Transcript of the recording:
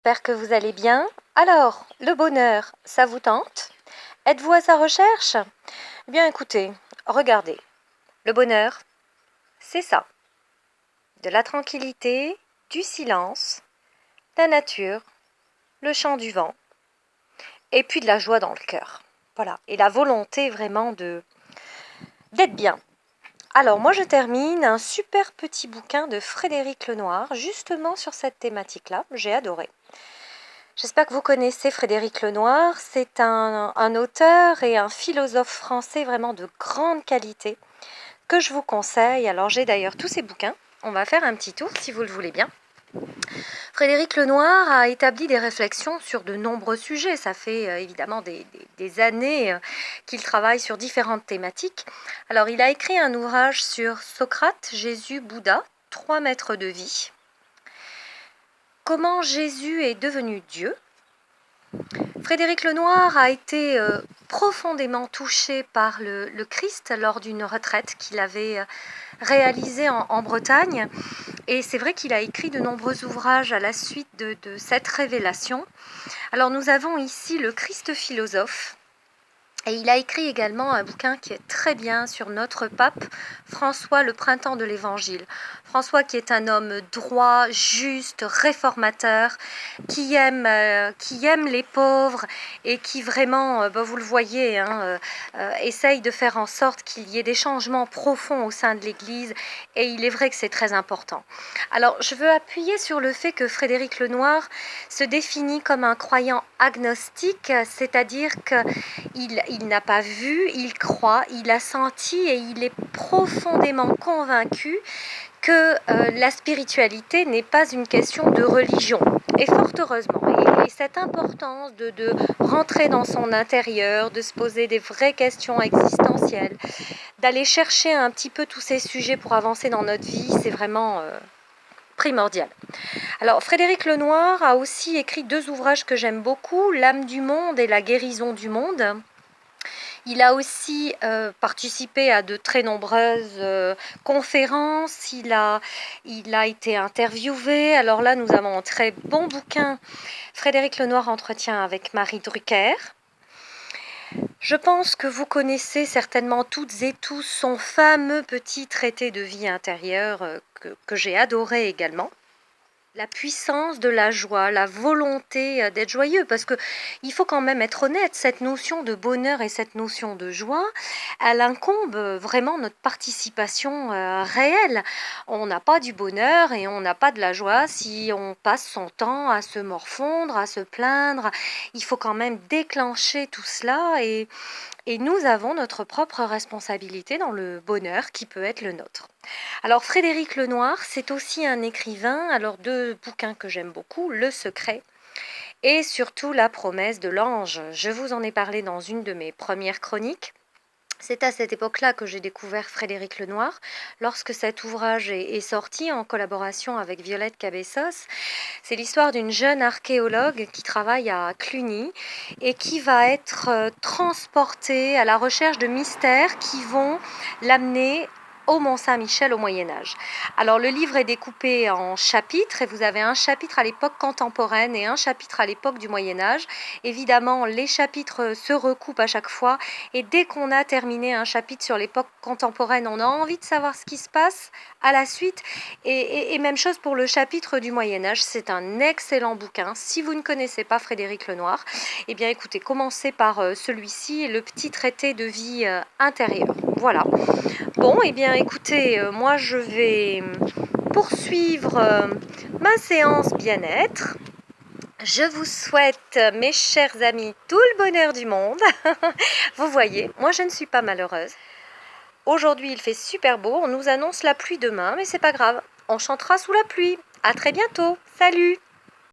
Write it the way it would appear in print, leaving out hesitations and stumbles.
J'espère que vous allez bien. Alors, le bonheur, ça vous tente? Êtes-vous à sa recherche? Eh bien, écoutez, regardez. Le bonheur, c'est ça. De la tranquillité, du silence, la nature, le chant du vent, et puis de la joie dans le cœur. Voilà. Et la volonté vraiment d'être bien. Alors, moi, je termine un super petit bouquin de Frédéric Lenoir, justement sur cette thématique-là. J'ai adoré. J'espère que vous connaissez Frédéric Lenoir. C'est un auteur et un philosophe français vraiment de grande qualité que je vous conseille. Alors j'ai d'ailleurs tous ses bouquins. On va faire un petit tour si vous le voulez bien. Frédéric Lenoir a établi des réflexions sur de nombreux sujets. Ça fait évidemment des années qu'il travaille sur différentes thématiques. Alors il a écrit un ouvrage sur Socrate, Jésus, Bouddha, 3 maîtres de vie. Comment Jésus est devenu Dieu. Frédéric Lenoir a été profondément touché par le Christ lors d'une retraite qu'il avait réalisée en Bretagne. Et c'est vrai qu'il a écrit de nombreux ouvrages à la suite de cette révélation. Alors nous avons ici le Christ philosophe. Et il a écrit également un bouquin qui est très bien sur notre pape, François, le printemps de l'Évangile. François qui est un homme droit, juste, réformateur, qui aime les pauvres et qui vraiment, vous le voyez, essaye de faire en sorte qu'il y ait des changements profonds au sein de l'Église. Et il est vrai que c'est très important. Alors je veux appuyer sur le fait que Frédéric Lenoir se définit comme un croyant agnostique, c'est-à-dire qu'il n'a pas vu, il croit, il a senti et il est profondément convaincu que la spiritualité n'est pas une question de religion. Et fort heureusement. Et cette importance de rentrer dans son intérieur, de se poser des vraies questions existentielles, d'aller chercher un petit peu tous ces sujets pour avancer dans notre vie, c'est vraiment primordial. Alors, Frédéric Lenoir a aussi écrit 2 ouvrages que j'aime beaucoup, L'âme du monde et La guérison du monde. Il a aussi participé à de très nombreuses conférences, il a été interviewé. Alors là, nous avons un très bon bouquin, Frédéric Lenoir entretien avec Marie Drucker. Je pense que vous connaissez certainement toutes et tous son fameux petit traité de vie intérieure que j'ai adoré également. La puissance de la joie, la volonté d'être joyeux, parce que il faut quand même être honnête, cette notion de bonheur et cette notion de joie, elle incombe vraiment notre participation réelle. On n'a pas du bonheur et on n'a pas de la joie si on passe son temps à se morfondre, à se plaindre. Il faut quand même déclencher tout cela et nous avons notre propre responsabilité dans le bonheur qui peut être le nôtre. Alors Frédéric Lenoir, c'est aussi un écrivain, alors 2 bouquins que j'aime beaucoup, Le Secret et surtout La promesse de l'ange. Je vous en ai parlé dans une de mes premières chroniques. C'est à cette époque-là que j'ai découvert Frédéric Lenoir, lorsque cet ouvrage est sorti en collaboration avec Violette Cabessos. C'est l'histoire d'une jeune archéologue qui travaille à Cluny et qui va être transportée à la recherche de mystères qui vont l'amener au Mont-Saint-Michel au Moyen-Âge. Alors le livre est découpé en chapitres et vous avez un chapitre à l'époque contemporaine et un chapitre à l'époque du Moyen-Âge. Évidemment, les chapitres se recoupent à chaque fois et dès qu'on a terminé un chapitre sur l'époque contemporaine, on a envie de savoir ce qui se passe à la suite. Et même chose pour le chapitre du Moyen-Âge, c'est un excellent bouquin. Si vous ne connaissez pas Frédéric Lenoir, eh bien écoutez, commencez par celui-ci, le petit traité de vie intérieure. Voilà. Bon, eh bien écoutez, moi je vais poursuivre ma séance bien-être. Je vous souhaite, mes chers amis, tout le bonheur du monde. Vous voyez, moi je ne suis pas malheureuse. Aujourd'hui il fait super beau, on nous annonce la pluie demain, mais c'est pas grave, on chantera sous la pluie. À très bientôt, salut!